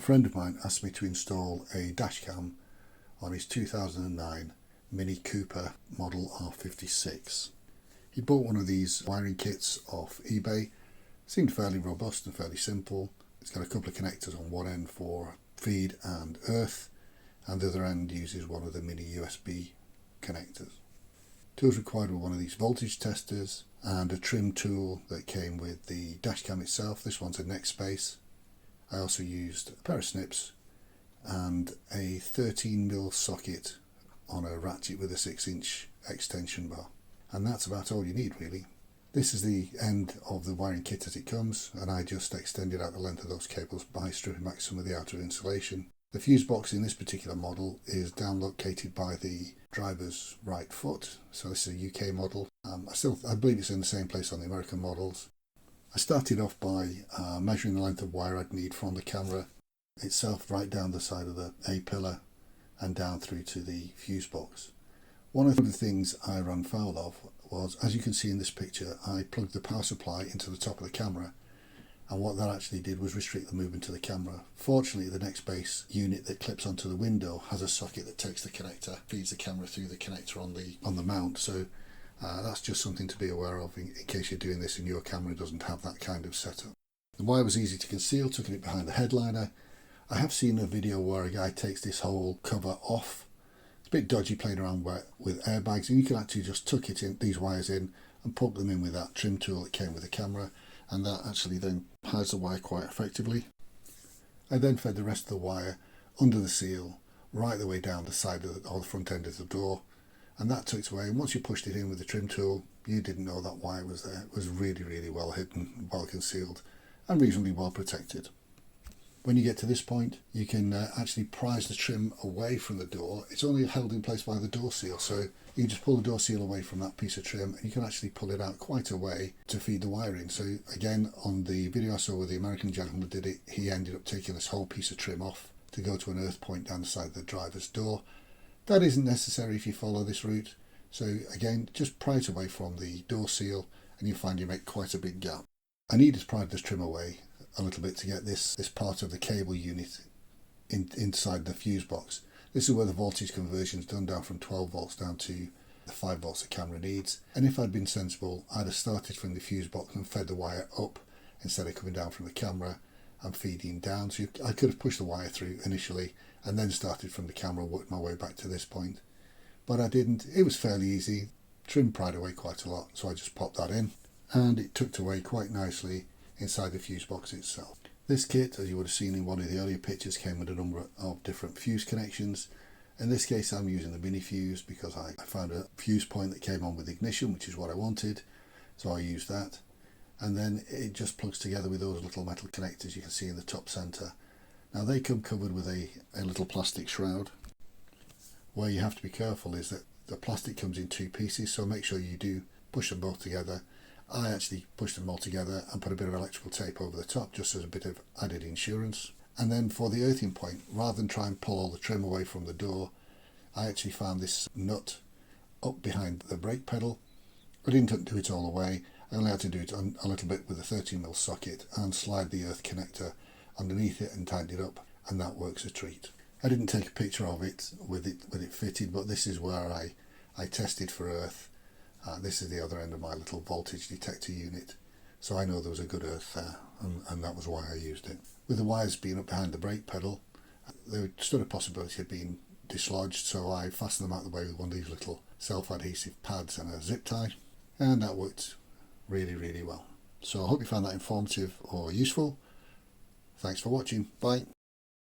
friend of mine asked me to install a dash cam on his 2009 Mini Cooper model R56. He bought one of these wiring kits off eBay. Seemed fairly robust and fairly simple. It's got a couple of connectors on one end for feed and earth, and the other end uses one of the mini USB connectors. Tools required were one of these voltage testers and a trim tool that came with the dash cam itself. This one's a neck space. I also used a pair of snips and a 13mm socket on a ratchet with a 6-inch extension bar. And that's about all you need, really. This is the end of the wiring kit as it comes, and I just extended out the length of those cables by stripping back some of the outer insulation. The fuse box in this particular model is down located by the driver's right foot, so this is a UK model. I believe it's in the same place on the American models. I started off by measuring the length of wire I'd need from the camera itself right down the side of the A-pillar and down through to the fuse box. One of the things I ran foul of was, as you can see in this picture, I plugged the power supply into the top of the camera, and what that actually did was restrict the movement to the camera. Fortunately, the next base unit that clips onto the window has a socket that takes the connector, feeds the camera through the connector on the mount, so that's just something to be aware of in case you're doing this and your camera doesn't have that kind of setup. The wire was easy to conceal, tucking it behind the headliner. I have seen a video where a guy takes this whole cover off. It's a bit dodgy playing around with airbags, and you can actually just tuck these wires in and poke them in with that trim tool that came with the camera, and that actually then hides the wire quite effectively. I then fed the rest of the wire under the seal right the way down the side of the front end of the door, and that tucked away. And once you pushed it in with the trim tool, you didn't know that wire was there. It was really, really well hidden, well concealed, and reasonably well protected. When you get to this point, you can actually prise the trim away from the door. It's only held in place by the door seal, so you just pull the door seal away from that piece of trim and you can actually pull it out quite a way to feed the wire in. So again, on the video I saw where the American gentleman did it, he ended up taking this whole piece of trim off to go to an earth point down the side of the driver's door. That isn't necessary if you follow this route. So again, just pry it away from the door seal and you find you make quite a big gap. I needed to pry this trim away a little bit to get this part of the cable unit inside the fuse box. This is where the voltage conversion is done, down from 12 volts down to the 5 volts the camera needs. And if I'd been sensible, I'd have started from the fuse box and fed the wire up instead of coming down from the camera and feeding down. So I could have pushed the wire through initially and then started from the camera and worked my way back to this point. But I didn't. It was fairly easy. Trim pried away quite a lot, so I just popped that in and it tucked away quite nicely inside the fuse box itself. This kit, as you would have seen in one of the earlier pictures, came with a number of different fuse connections. In this case I'm using the mini fuse because I found a fuse point that came on with ignition, which is what I wanted, so I used that. And then it just plugs together with those little metal connectors you can see in the top centre. Now they come covered with a little plastic shroud. Where you have to be careful is that the plastic comes in two pieces, so make sure you do push them both together. I actually pushed them all together and put a bit of electrical tape over the top just as a bit of added insurance. And then for the earthing point, rather than try and pull all the trim away from the door, I actually found this nut up behind the brake pedal. I didn't do it all the way, I only had to do it a little bit with a 13mm socket and slide the earth connector underneath it and tighten it up, and that works a treat. I didn't take a picture of it with it fitted, but this is where I tested for earth. This is the other end of my little voltage detector unit, so I know there was a good earth there, and that was why I used it. With the wires being up behind the brake pedal, there stood a possibility of being dislodged, so I fastened them out of the way with one of these little self-adhesive pads and a zip tie, and that worked really, really well. So I hope you found that informative or useful. Thanks for watching. Bye.